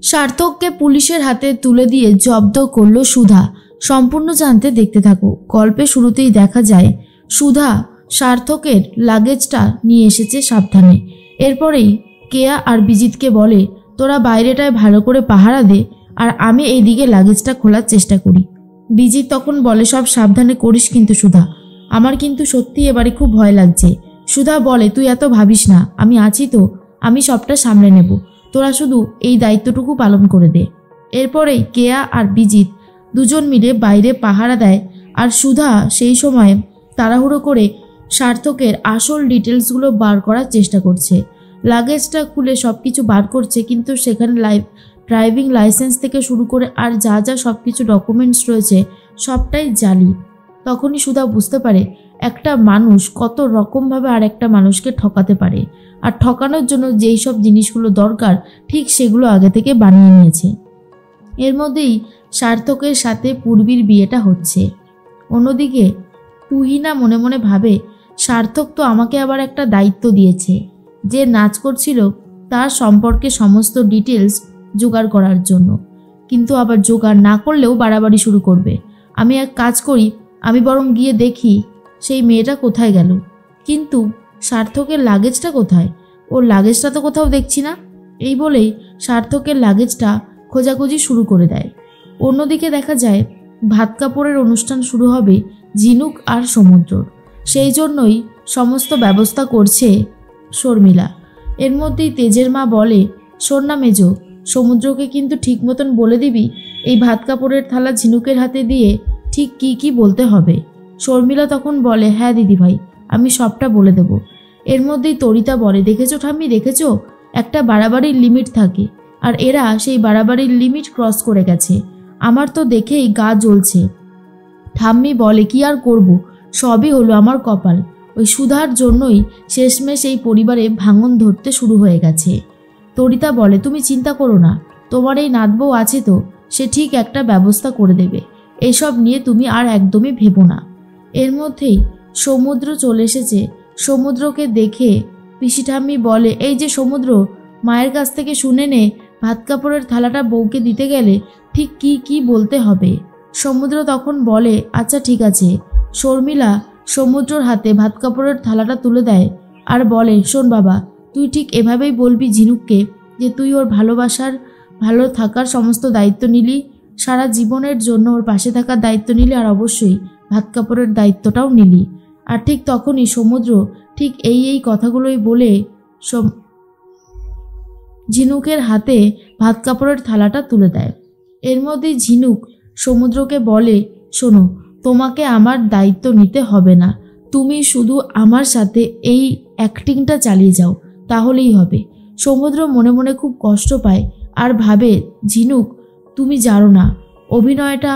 সার্থককে পুলিশের হাতে তুলে দিয়ে জব্দ করল সুধা। সম্পূর্ণ জানতে দেখতে থাকো। গল্পে শুরুতেই দেখা যায় সুধা সার্থকের লাগেজটা নিয়ে এসেছে সাবধানে। এরপরেই কেয়া আর বিজিতকে বলে, তোরা বাইরেটায় ভালো করে পাহারা দে আর আমি এইদিকে লাগেজটা খোলার চেষ্টা করি। বিজিত তখন বলে, সব সাবধানে করিস কিন্তু সুধা, আমার কিন্তু সত্যি এবারে খুব ভয় লাগছে। সুধা বলে, তুই এত ভাবিস না, আমি আছি তো, আমি সবটা সামলে নেব, তোরা শুধু এই দায়িত্বটুকু পালন করে দে। এরপরেই কেয়া আর বিজিত দুজন মিলে বাইরে পাহারা দেয় আর সুধা সেই সময় তাড়াহুড়ো করে সার্থকের আসল ডিটেলসগুলো বার করার চেষ্টা করছে। লাগেজটা খুলে সব কিছু বার করছে, কিন্তু সেখানে ড্রাইভিং লাইসেন্স থেকে শুরু করে আর যা যা সব কিছু ডকুমেন্টস রয়েছে সবটাই জালি। তখনই সুধা বুঝতে পারে একটা মানুষ কত রকমভাবে আর একটা মানুষকে ঠকাতে পারে, আর ঠকানোর জন্য যেই সব জিনিসগুলো দরকার ঠিক সেগুলো আগে থেকে বানিয়ে নিয়েছে। এর মধ্যেই সার্থকের সাথে পূর্বীর বিয়েটা হচ্ছে। অন্যদিকে তুহিনা মনে মনে ভাবে, সার্থক তো আমাকে আবার একটা দায়িত্ব দিয়েছে, যে নাচ করছিল তার সম্পর্কে সমস্ত ডিটেলস জোগাড় করার জন্য, কিন্তু আবার জোগাড় না করলেও বাড়াবাড়ি শুরু করবে। আমি এক কাজ করি, আমি বরং গিয়ে দেখি সেই মেয়েটা কোথায় গেল। কিন্তু সার্থকের লাগেজটা কোথায়? ওর লাগেজটা তো কোথাও দেখছি না। এই বলেই সার্থকের লাগেজটা খোঁজাখুঁজি শুরু করে দেয়। অন্যদিকে দেখা যায় ভাত কাপড়ের অনুষ্ঠান শুরু হবে ঝিনুক আর সমুদ্রর, সেই জন্যই সমস্ত ব্যবস্থা করছে শর্মিলা। এর মধ্যেই তেজের মা বলে, শোন না মেজো, সমুদ্রকে কিন্তু ঠিক মতন বলে দিবি এই ভাত কাপড়ের থালা ঝিনুকের হাতে দিয়ে ঠিক কি কি বলতে হবে। শর্মিলা তখন বলে, হ্যাঁ দিদিভাই, আমি সবটা বলে দেব। এর মধ্যেই তরিতা বলে, দেখেছো ঠাম্মি, দেখেছো, একটা বাড়াবাড়ির লিমিট থাকে আর এরা সেই বাড়াবাড়ির লিমিট ক্রস করে গেছে। আমার তো দেখেই গা জ্বলছে। ঠাম্মি বলে, কি আর করব, সবই হলো আমার কপাল, ওই সুধার জন্যই শেষমেশ এই পরিবারে ভাঙন ধরতে শুরু হয়ে গেছে। তরিতা বলে, তুমি চিন্তা করো না, তোমার এই নাতবউ আছে তো, সে ঠিক একটা ব্যবস্থা করে দেবে, এসব নিয়ে তুমি আর একদমই ভেবো না। এর মধ্যেই সমুদ্র চলে এসেছে। সমুদ্রকে দেখে পিসি ঠাম্মি বলে, এই যে সমুদ্র, মায়ের কাছ থেকে শুনে নে ভাত কাপড়ের থালাটা বউকে দিতে গেলে ঠিক কি কি বলতে হবে। সমুদ্র তখন বলে, আচ্ছা ঠিক আছে। শর্মিলা সমুদ্রর হাতে ভাত কাপড়ের থালাটা তুলে দেয় আর বলে, শোন বাবা, তুই ঠিক এভাবেই বলবি ঝিনুককে যে তুই ওর ভালোবাসার ভালো থাকার সমস্ত দায়িত্ব নিলি, সারা জীবনের জন্য ওর পাশে থাকার দায়িত্ব নিলি, আর অবশ্যই ভাত কাপড়ের দায়িত্বটাও নিলি। আর ঠিক তখনই সমুদ্র ঠিক এই কথাগুলোই বলে ঝিনুকের হাতে ভাত কাপড়ের থালাটা তুলে দেয়। এর মধ্যেই ঝিনুক সমুদ্রকে বলে, শোনো, তোমাকে আমার দায়িত্ব নিতে হবে না, তুমি শুধু আমার সাথে এই অ্যাক্টিংটা চালিয়ে যাও, তাহলেই হবে। সমুদ্র মনে মনে খুব কষ্ট পায় আর ভাবে, ঝিনুক, তুমি জানো না, অভিনয়টা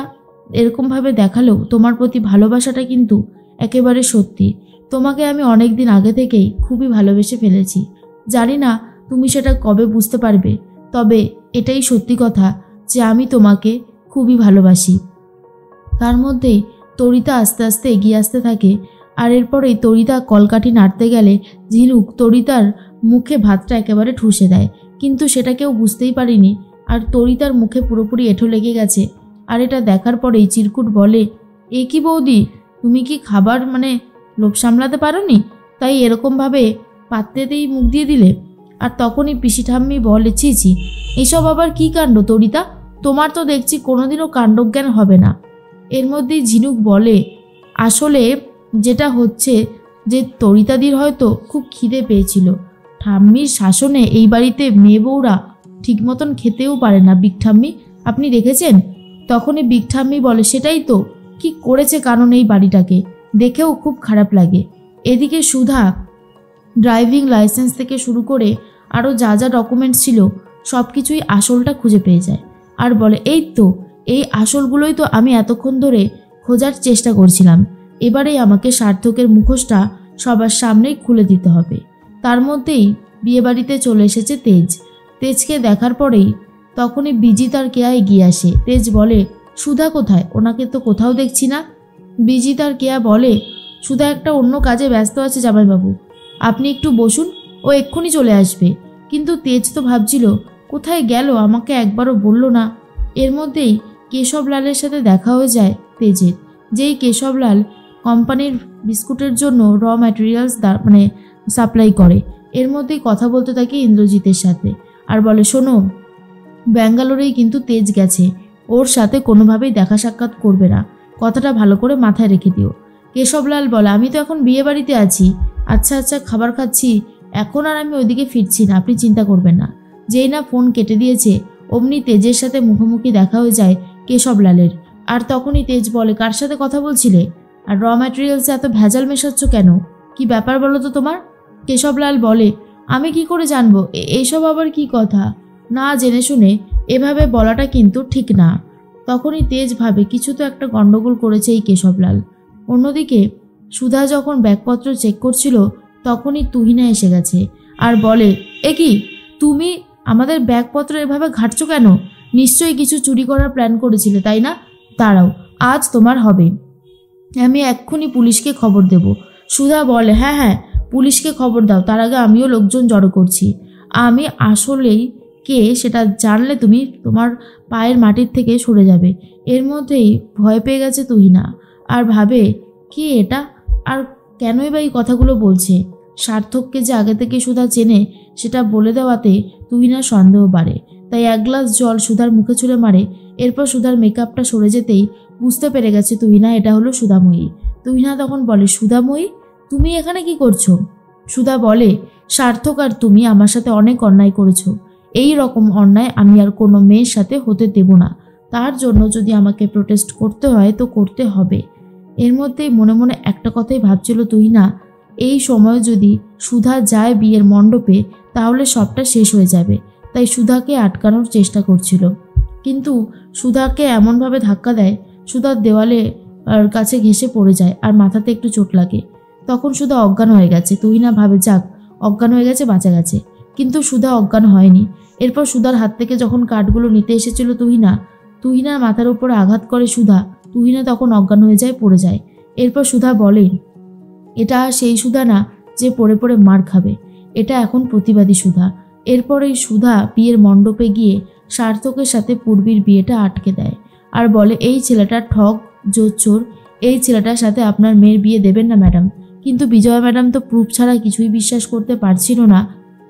এরকমভাবে দেখালেও তোমার প্রতি ভালোবাসাটা কিন্তু একেবারে সত্যি। তোমাকে আমি অনেক দিন আগে থেকেই খুবই ভালোবেসে ফেলেছি, জানি না তুমি সেটা কবে বুঝতে পারবে, তবে এটাই সত্যি কথা যে আমি তোমাকে খুবই ভালোবাসি। তার মধ্যেই তরিতা আস্তে আস্তে এগিয়ে আসতে থাকে, আর এরপরেই তরিতা কলকাঠি নাড়তে গেলে ঝিনুক তরিতার মুখে ভাতটা একেবারে ঠুসে দেয়, কিন্তু সেটা কেউ বুঝতেই পারেনি, আর তরিতার মুখে পুরোপুরি এঁঠো লেগে গেছে। আর এটা দেখার পরেই চিরকুট বলে, এ কি বৌদি, তুমি কি খাবার লোভ সামলাতে পারোনি, তাই এরকমভাবে পাত্রেতেই মুখ দিয়ে দিলে? আর তখনই পিসি ঠাম্মি বলে, ছি ছি, এসব আবার কি কাণ্ড তরিতা, তোমার তো দেখছি কোনোদিনও কাণ্ডজ্ঞান হবে না। এর মধ্যেই ঝিনুক বলে, আসলে যেটা হচ্ছে যে তরিতাদির হয়তো খুব খিদে পেয়েছিল, ঠাম্মির শাসনে এই বাড়িতে মেয়ে বউরা ঠিক মতন খেতেও পারে না, বিগ ঠাম্মি, আপনি দেখেছেন? তখনই বিগ ঠাম্মি বলে, সেটাই তো, কি করেছে কারণ এই বাড়িটাকে, দেখেও খুব খারাপ লাগে। এদিকে সুধা ড্রাইভিং লাইসেন্স থেকে শুরু করে আরও যা যা ডকুমেন্টস ছিল সব কিছুই আসলটা খুঁজে পেয়ে যায় আর বলে, এই তো, এই আসলগুলোই তো আমি এতক্ষণ ধরে খোঁজার চেষ্টা করছিলাম, এবারেই আমাকে সার্থকের মুখোশটা সবার সামনেই খুলে দিতে হবে। তার মধ্যেই বিয়েবাড়িতে চলে এসেছে তেজ। তেজকে দেখার পরেই তখনই বিজিত আর কেয়া এগিয়ে আসে। তেজ বলে, সুধা কোথায়, ওনাকে তো কোথাও দেখছি না। বিজিত আর কেয়া বলে, সুধা একটা অন্য কাজে ব্যস্ত আছে জামাইবাবু, আপনি একটু বসুন, ও এক্ষুনি চলে আসবে। কিন্তু তেজ তো ভাবছিল কোথায় গেল, আমাকে একবারও বলল না। এর মধ্যেই কেশবলালের সাথে দেখা হয়ে যায় তেজের। যেই কেশবলাল কোম্পানির বিস্কুটের জন্য র ম্যাটেরিয়ালস সাপ্লাই করে। এর মধ্যেই কথা বলতে থাকে ইন্দ্রজিতের সাথে আর বলে, শোনো, ব্যাঙ্গালোরেই কিন্তু তেজ গেছে, ওর সাথে কোনোভাবেই দেখা সাক্ষাৎ করবে না, কথাটা ভালো করে মাথায় রেখে দিও। কেশবলাল বলে, আমি তো এখন বিয়ে বাড়িতে আছি, আচ্ছা খাবার খাচ্ছি, এখন আর আমি ওইদিকে ফিরছি না, আপনি চিন্তা করবেন না। যেই না ফোন কেটে দিয়েছে অমনি তেজের সাথে মুখোমুখি দেখা হয়ে যায় কেশবলালের। আর তখনই তেজ বলে, কার সাথে কথা বলছিলে, আর র ম্যাটেরিয়ালসে এত ভেজাল মেশাচ্ছ কেন, কি ব্যাপার বলো তো তোমার? কেশবলাল বলে, আমি কি করে জানবো, এইসব আবার কি কথা, না জেনে শুনে এভাবে বলাটা কিন্তু ঠিক না। তখনই তেজ ভাবে কিছু তো একটা গন্ডগোল করেছে এই কেশবলাল। অন্যদিকে সুধা যখন ব্যাগপত্র চেক করছিল তখনই তুহিনা এসে গেছে আর বলে, এ কি, তুমি আমাদের ব্যাগপত্র এভাবে ঘাঁটছো কেন? নিশ্চয়ই কিছু চুরি করার প্ল্যান করেছিলে, তাই না? দাঁড়াও, আজ তোমার হবে, আমি এক্ষুনি পুলিশকে খবর দেব। সুধা বলে, হ্যাঁ পুলিশকে খবর দাও, তার আগে আমিও লোকজন জড়ো করছি। আমি আসলেই কে সেটা জানলে তুমি তোমার পায়ের মাটির থেকে সরে যাবে। এর মধ্যেই ভয় পেয়ে গেছে তুহিনা আর ভাবে, কি এটা, আর কেনই বা এই কথাগুলো বলছে? সার্থককে যে আগে থেকে সুধা চেনে সেটা বলে দেওয়াতে তুহিনার সন্দেহ বাড়ে। তাই এক গ্লাস জল সুধার মুখে ছুঁড়ে মারে। এরপর সুধার মেকআপটা সরে যেতেই বুঝতে পেরে গেছে তুহিনা এটা হলো সুধাময়ী। তুহিনা তখন বলে, সুধাময়ী, তুমি এখানে কি করছো? সুধা বলে, সার্থক আর তুমি আমার সাথে অনেক অন্যায় করেছো, এই রকম অন্যায় আমি আর কোনো মেয়ের সাথে হতে দেব না, তার জন্য যদি আমাকে প্রোটেস্ট করতে হয় তো করতে হবে। এর মধ্যেই মনে মনে একটা কথাই ভাবছিল তুহিনা, এই সময় যদি সুধা যায় বিয়ের মণ্ডপে তাহলে সবটা শেষ হয়ে যাবে। তাই সুধাকে আটকানোর চেষ্টা করছিল, কিন্তু সুধাকে এমনভাবে ধাক্কা দেয় সুধার দেওয়ালে কাছে ঘেঁষে পড়ে যায় আর মাথাতে একটু চোট লাগে। তখন সুধা অজ্ঞান হয়ে গেছে। তুহিনা ভাবে, যাক, অজ্ঞান হয়ে গেছে, বাঁচা গেছে। কিন্তু সুধা অজ্ঞান হয়নি। এরপর সুধার হাত থেকে যখন কাঠগুলো নিতে এসেছিল তুহিনার মাথার উপরে আঘাত করে সুধা। তুহিনা তখন অজ্ঞান হয়ে যায়, পড়ে যায়। এরপর সুধা বলে, এটা সেই সুধা না যে পড়ে পড়ে মার খাবে, এটা এখন প্রতিবাদী সুধা। এরপরেই সুধা বিয়ের মণ্ডপে গিয়ে সার্থকের সাথে পূর্বীর বিয়েটা আটকে দেয় আর বলে, এই ছেলেটা ঠক, জোচ্চোর, এই ছেলেটার সাথে আপনার মেয়ের বিয়ে দেবেন না ম্যাডাম। কিন্তু বিজয়া ম্যাডাম তো প্রুফ ছাড়া কিছুই বিশ্বাস করতে পারছিল না।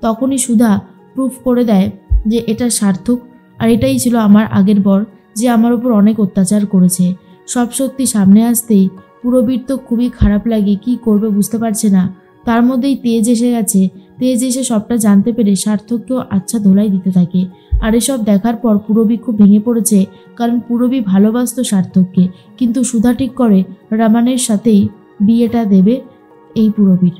তখনই সুধা প্রুফ করে দেয় যে এটা সার্থক আর এটাই ছিল আমার আগের বর, যে আমার উপর অনেক অত্যাচার করেছে। সব সত্যি সামনে আসতেই পুরবীর তো খুবই খারাপ লাগে, কি করবে বুঝতে পারছে না। তার মধ্যেই তেজ এসে গেছে। তেজ এসে সবটা জানতে পেরে সার্থককেও আচ্ছা ধোলাই দিতে থাকে। আর এসব দেখার পর পুরবী খুব ভেঙে পড়েছে, কারণ পুরবী ভালোবাসত সার্থককে, কিন্তু সুধা ঠিক করে রামানের সাথেই বিয়েটা দেবে এই পুরবীর।